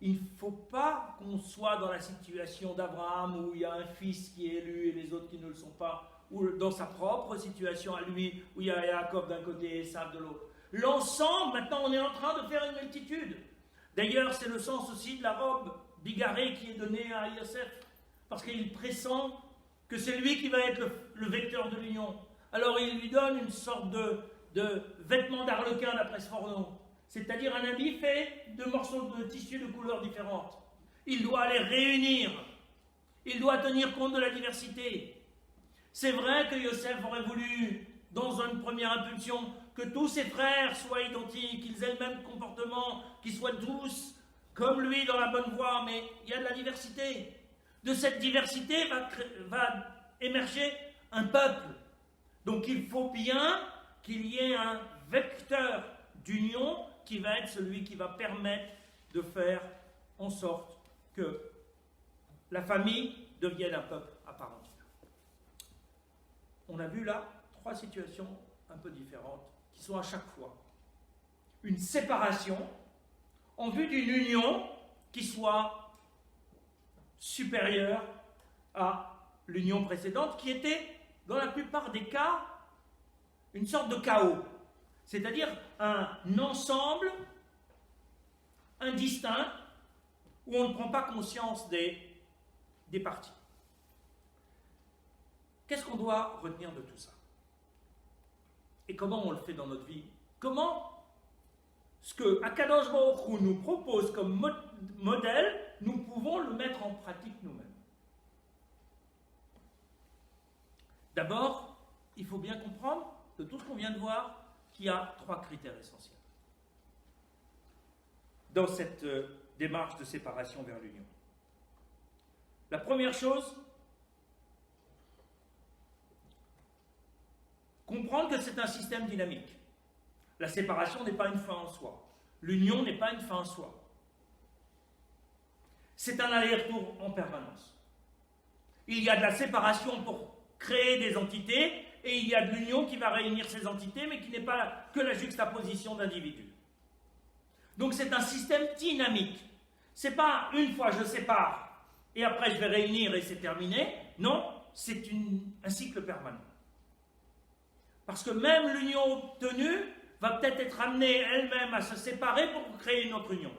Speaker 1: Il ne faut pas qu'on soit dans la situation d'Abraham où il y a un fils qui est élu et les autres qui ne le sont pas, ou dans sa propre situation à lui où il y a Yaakov d'un côté et Esav de l'autre. L'ensemble, maintenant, on est en train de faire une multitude. D'ailleurs, c'est le sens aussi de la robe bigarrée qui est donnée à Yosef, parce qu'il pressent que c'est lui qui va être le vecteur de l'union. Alors il lui donne une sorte de vêtement d'arlequin d'après Sforno, c'est-à-dire un habit fait de morceaux de tissu de couleurs différentes. Il doit les réunir, il doit tenir compte de la diversité. C'est vrai que Yosef aurait voulu, dans une première impulsion, que tous ses frères soient identiques, qu'ils aient le même comportement, qu'ils soient tous comme lui dans la bonne voie, mais il y a de la diversité. De cette diversité va émerger un peuple. Donc il faut bien qu'il y ait un vecteur d'union qui va être celui qui va permettre de faire en sorte que la famille devienne un peuple à part entière. on a vu là 3 situations un peu différentes qui sont à chaque fois une séparation en vue d'une union qui soit supérieure à l'union précédente, qui était, dans la plupart des cas, une sorte de chaos, c'est-à-dire un ensemble indistinct où on ne prend pas conscience des parties. Qu'est-ce qu'on doit retenir de tout ça? Et comment on le fait dans notre vie? Comment ce que Akadosh Baruch Hu nous propose comme modèle, nous pouvons le mettre en pratique nous-mêmes? D'abord, il faut bien comprendre, de tout ce qu'on vient de voir, qu'il y a 3 critères essentiels dans cette démarche de séparation vers l'union. La première chose, comprendre que c'est un système dynamique. La séparation n'est pas une fin en soi. L'union n'est pas une fin en soi. C'est un aller-retour en permanence. Il y a de la séparation pour créer des entités, et il y a de l'union qui va réunir ces entités, mais qui n'est pas que la juxtaposition d'individus. Donc c'est un système dynamique. C'est pas une fois je sépare, et après je vais réunir et c'est terminé. Non, c'est un cycle permanent. Parce que même l'union obtenue va peut-être être amenée elle-même à se séparer pour créer une autre union.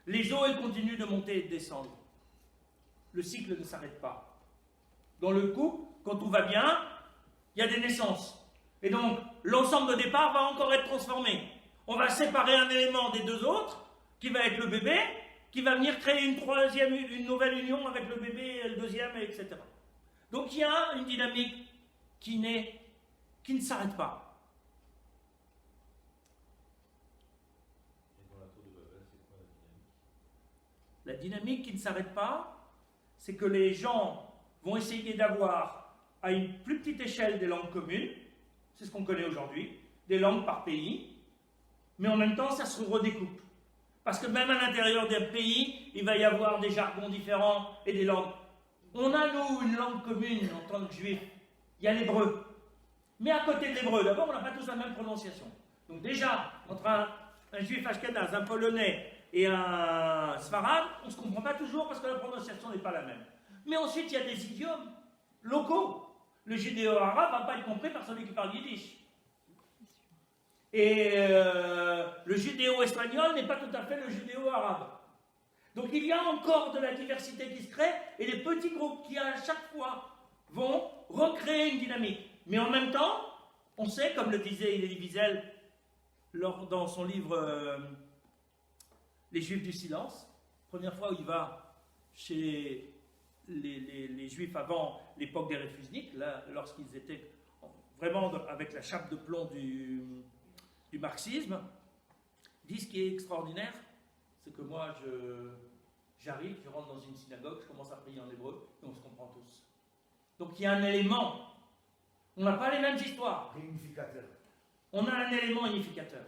Speaker 1: Les eaux, elles continuent de monter et de descendre. Le cycle ne s'arrête pas. Dans le couple, quand tout va bien, il y a des naissances. Et donc, l'ensemble de départ va encore être transformé. On va séparer un élément des 2 autres, qui va être le bébé, qui va venir créer une nouvelle union avec le bébé, le deuxième, etc. Donc, il y a une dynamique qui ne s'arrête pas.
Speaker 4: Et dans la tour de Babel, c'est quoi
Speaker 1: La dynamique qui ne s'arrête pas, c'est que les gens vont essayer d'avoir, à une plus petite échelle, des langues communes, c'est ce qu'on connaît aujourd'hui, des langues par pays, mais en même temps, ça se redécoupe. Parce que même à l'intérieur d'un pays, il va y avoir des jargons différents et des langues. On a, nous, une langue commune en tant que juifs. Il y a l'hébreu. Mais à côté de l'hébreu, d'abord, on n'a pas tous la même prononciation. Donc déjà, entre un juif ashkénaze, un polonais et un sfarade, on ne se comprend pas toujours parce que la prononciation n'est pas la même. Mais ensuite, il y a des idiomes locaux. Le judéo-arabe ne va pas être compris par celui qui parle yiddish. Et le judéo-espagnol n'est pas tout à fait le judéo-arabe. Donc il y a encore de la diversité qui se crée, et les petits groupes qui, à chaque fois, vont recréer une dynamique. Mais en même temps, on sait, comme le disait Elie Wiesel dans son livre Les Juifs du silence, première fois où il va chez les Juifs avant l'époque des réfusniks, là, lorsqu'ils étaient vraiment avec la chape de plomb du marxisme, dit ce qui est extraordinaire, c'est que moi, j'arrive, je rentre dans une synagogue, je commence à prier en hébreu, et on se comprend tous. Donc il y a un élément. On n'a pas les mêmes histoires.
Speaker 3: Réunificateur.
Speaker 1: On a un élément unificateur.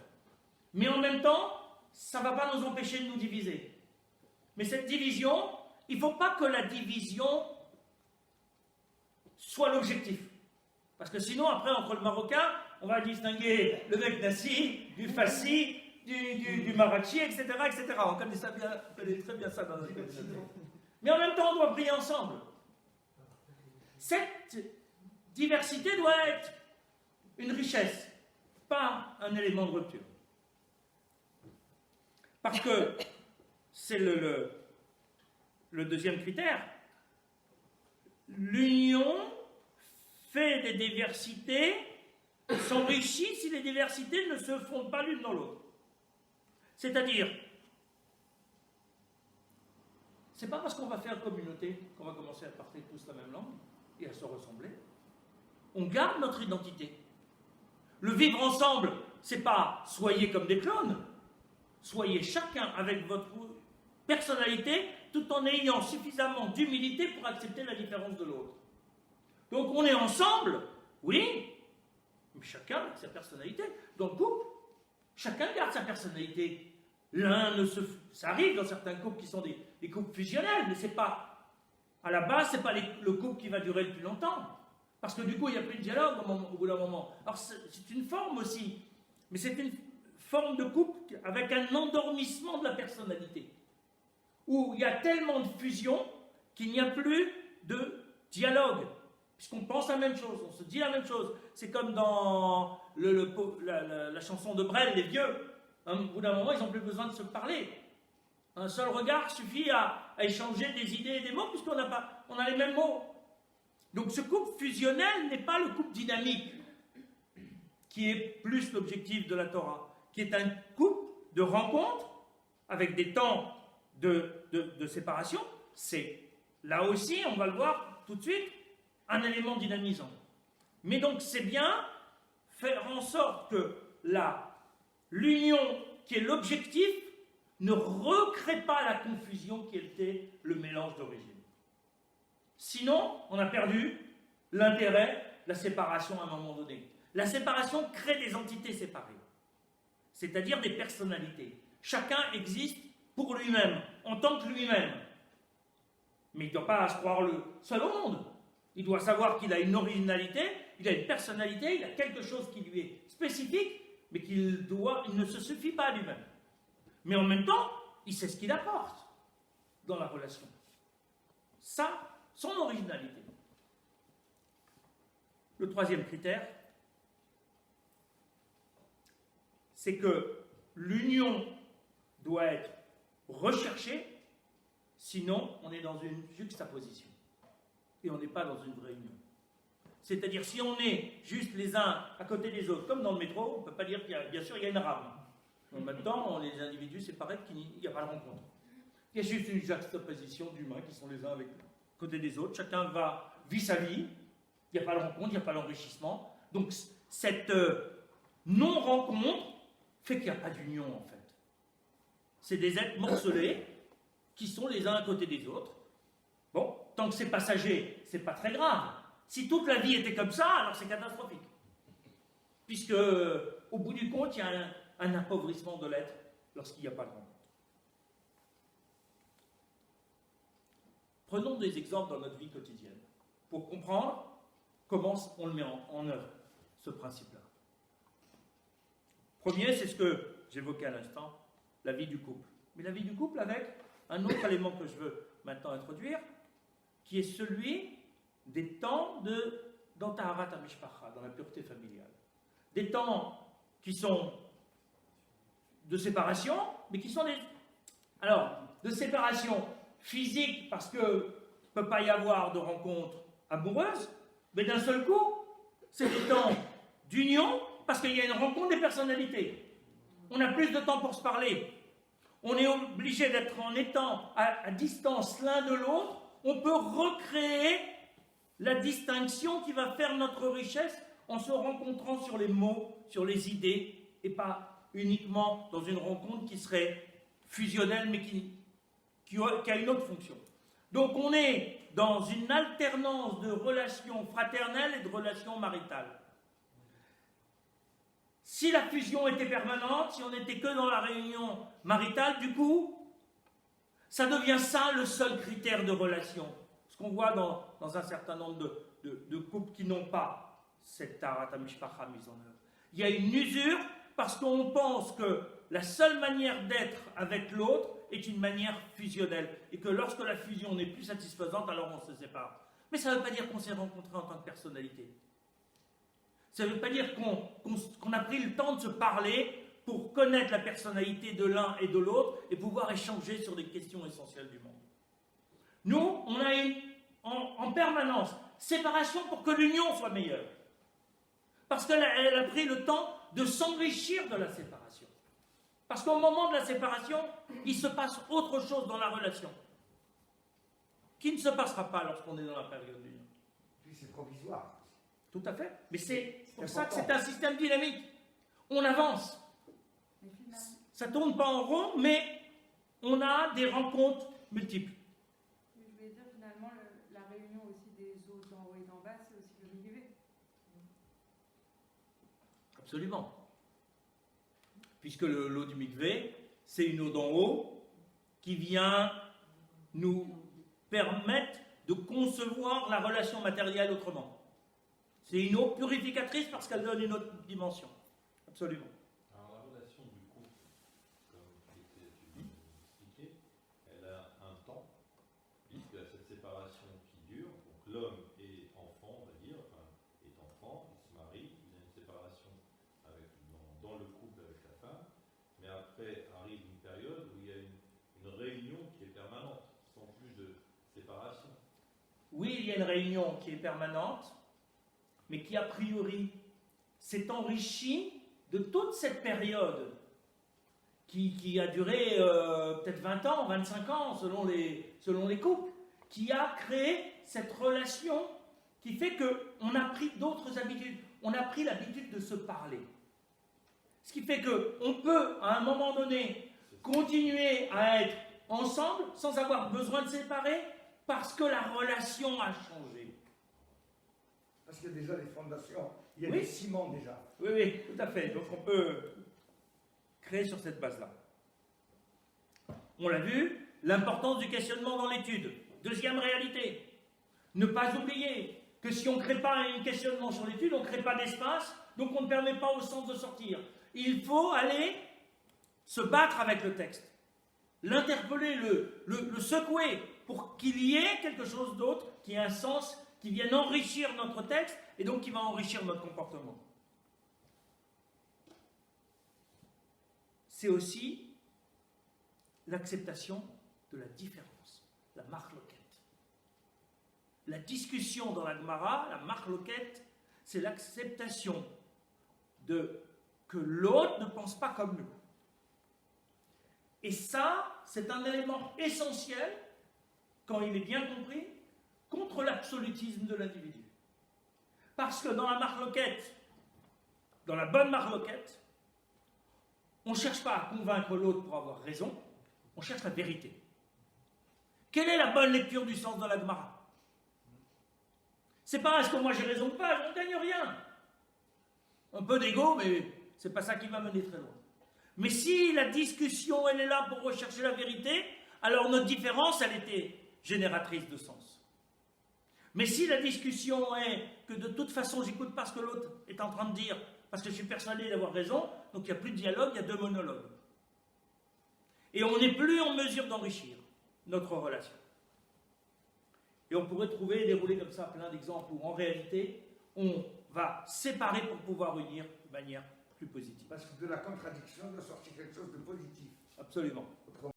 Speaker 1: Mais en même temps, ça ne va pas nous empêcher de nous diviser. Mais cette division, il ne faut pas que la division soit l'objectif. Parce que sinon, après, entre le Marocain, on va distinguer le mec Nassi, du Fassi, du Marachi, etc., etc. On connaît très bien ça dans notre communauté. Mais en même temps, on doit prier ensemble. Cette diversité doit être une richesse, pas un élément de rupture. Parce que c'est le deuxième critère. L'union fait des diversités, s'enrichit si les diversités ne se fondent pas l'une dans l'autre. C'est-à-dire, c'est pas parce qu'on va faire communauté qu'on va commencer à parler tous la même langue et à se ressembler. On garde notre identité. Le vivre ensemble, c'est pas soyez comme des clones. Soyez chacun avec votre personnalité, tout en ayant suffisamment d'humilité pour accepter la différence de l'autre. Donc on est ensemble, oui, mais chacun avec sa personnalité. Dans le couple, chacun garde sa personnalité. Ça arrive dans certains couples qui sont des couples fusionnels, mais c'est pas À la base, ce n'est pas le couple qui va durer le plus longtemps. Parce que du coup, il n'y a plus de dialogue au bout d'un moment. Alors, c'est une forme aussi. Mais c'est une forme de couple avec un endormissement de la personnalité. Où il y a tellement de fusion qu'il n'y a plus de dialogue. Puisqu'on pense la même chose, on se dit la même chose. C'est comme dans la chanson de Brel, Les Vieux. Au bout d'un moment, ils n'ont plus besoin de se parler. Un seul regard suffit à échanger des idées et des mots, puisqu'on a les mêmes mots. Donc ce couple fusionnel n'est pas le couple dynamique, qui est plus l'objectif de la Torah, qui est un couple de rencontre, avec des temps de séparation. C'est, là aussi, on va le voir tout de suite, un élément dynamisant. Mais donc c'est bien faire en sorte que l'union, qui est l'objectif, ne recrée pas la confusion qui était le mélange d'origine. Sinon, on a perdu l'intérêt de la séparation à un moment donné. La séparation crée des entités séparées, c'est-à-dire des personnalités. Chacun existe pour lui-même, en tant que lui-même. Mais il ne doit pas se croire le seul au monde. Il doit savoir qu'il a une originalité, il a une personnalité, il a quelque chose qui lui est spécifique, mais il ne se suffit pas à lui-même. Mais en même temps, il sait ce qu'il apporte dans la relation. Ça, son originalité. Le troisième critère, c'est que l'union doit être recherchée, sinon on est dans une juxtaposition. Et on n'est pas dans une vraie union. C'est-à-dire, si on est juste les uns à côté des autres, comme dans le métro, on ne peut pas dire qu'il y a, bien sûr, il y a une rame. En même temps, les individus séparés, qu'il n'y a pas de rencontre. Il y a juste une juxtaposition d'humains qui sont les uns avec côté des autres. Chacun vit sa vie. Il n'y a pas de rencontre, il n'y a pas d'enrichissement. Donc, cette non-rencontre fait qu'il n'y a pas d'union, en fait. C'est des êtres morcelés qui sont les uns à côté des autres. Bon, tant que c'est passager, c'est pas très grave. Si toute la vie était comme ça, alors c'est catastrophique. Puisque, au bout du compte, il y a un appauvrissement de l'être lorsqu'il n'y a pas de rencontre. Prenons des exemples dans notre vie quotidienne pour comprendre comment on le met en œuvre, ce principe-là. Premier, c'est ce que j'évoquais à l'instant, la vie du couple. Mais la vie du couple avec un autre élément que je veux maintenant introduire, qui est celui des temps dans Taharat HaMishpacha, dans la pureté familiale. Des temps qui sont de séparation, mais qui sont de séparation physique, parce qu'il ne peut pas y avoir de rencontre amoureuse, mais d'un seul coup, c'est des temps d'union, parce qu'il y a une rencontre des personnalités. On a plus de temps pour se parler. On est obligé d'être, en étant à distance l'un de l'autre, on peut recréer la distinction qui va faire notre richesse en se rencontrant sur les mots, sur les idées, et pas uniquement dans une rencontre qui serait fusionnelle, mais qui a une autre fonction. Donc on est dans une alternance de relations fraternelles et de relations maritales. Si la fusion était permanente, si on n'était que dans la réunion maritale, du coup, ça devient ça le seul critère de relation. Ce qu'on voit dans un certain nombre de couples qui n'ont pas cette Taharat HaMishpacha mise en œuvre. Il y a une usure parce qu'on pense que la seule manière d'être avec l'autre est une manière fusionnelle. Et que lorsque la fusion n'est plus satisfaisante, alors on se sépare. Mais ça ne veut pas dire qu'on s'est rencontrés en tant que personnalité. Ça ne veut pas dire qu'on a pris le temps de se parler pour connaître la personnalité de l'un et de l'autre et pouvoir échanger sur des questions essentielles du monde. Nous, on a en permanence séparation pour que l'union soit meilleure. Parce qu'elle a pris le temps de s'enrichir de la séparation. Parce qu'au moment de la séparation, il se passe autre chose dans la relation, qui ne se passera pas lorsqu'on est dans la période d'union.
Speaker 3: Puis c'est provisoire.
Speaker 1: Tout à fait. Mais c'est pour ça que c'est un système dynamique. On avance. Ça ne tourne pas en rond, mais on a des rencontres multiples.
Speaker 5: Je voulais dire finalement, la réunion aussi des eaux d'en haut et d'en bas, c'est aussi le mikvé.
Speaker 1: Absolument. Puisque l'eau du mikvé, c'est une eau d'en haut qui vient nous permettre de concevoir la relation matérielle autrement. C'est une eau purificatrice parce qu'elle donne une autre dimension. Absolument.
Speaker 4: Alors la relation du couple, comme tu viens d'expliquer, elle a un temps, puisqu'il y a cette séparation qui dure. Donc l'homme est enfant, on va dire, enfin, est enfant, il se marie, il y a une séparation dans le couple avec la femme, mais après arrive une période où il y a une réunion qui est permanente, sans plus de séparation.
Speaker 1: Oui, il y a une réunion qui est permanente, mais qui a priori s'est enrichie de toute cette période qui a duré peut-être 20 ans, 25 ans selon les couples, qui a créé cette relation qui fait qu'on a pris d'autres habitudes. On a pris l'habitude de se parler. Ce qui fait qu'on peut, à un moment donné, continuer à être ensemble sans avoir besoin de séparer parce que la relation a changé.
Speaker 3: Parce qu'il y a déjà les fondations, il y a
Speaker 1: Oui.
Speaker 3: des ciments déjà.
Speaker 1: Oui, oui, tout à fait. Donc on peut créer sur cette base-là. On l'a vu, l'importance du questionnement dans l'étude. Deuxième réalité, ne pas oublier que si on ne crée pas un questionnement sur l'étude, on ne crée pas d'espace, donc on ne permet pas au sens de sortir. Il faut aller se battre avec le texte, l'interpeller, le secouer, pour qu'il y ait quelque chose d'autre qui ait un sens, qui vienne enrichir notre texte, et donc qui va enrichir notre comportement. C'est aussi l'acceptation de la différence, la marloquette. La discussion dans la Gemara, la marloquette, c'est l'acceptation que l'autre ne pense pas comme nous. Et ça, c'est un élément essentiel, quand il est bien compris, contre l'absolutisme de l'individu. Parce que dans la marloquette, dans la bonne marloquette, on ne cherche pas à convaincre l'autre pour avoir raison, on cherche la vérité. Quelle est la bonne lecture du sens de la Gemara? C'est pas est-ce que moi j'ai raison ou pas, je ne gagne rien. Un peu d'ego, mais c'est pas ça qui va mener très loin. Mais si la discussion, elle est là pour rechercher la vérité, alors notre différence, elle était génératrice de sens. Mais si la discussion est que de toute façon, j'écoute pas ce que l'autre est en train de dire, parce que je suis persuadé d'avoir raison, donc il n'y a plus de dialogue, il y a deux monologues. Et on n'est plus en mesure d'enrichir notre relation. Et on pourrait trouver, dérouler comme ça plein d'exemples où en réalité, on va séparer pour pouvoir unir de manière plus positive.
Speaker 3: Parce que de la contradiction doit sortir quelque chose de positif.
Speaker 1: Absolument.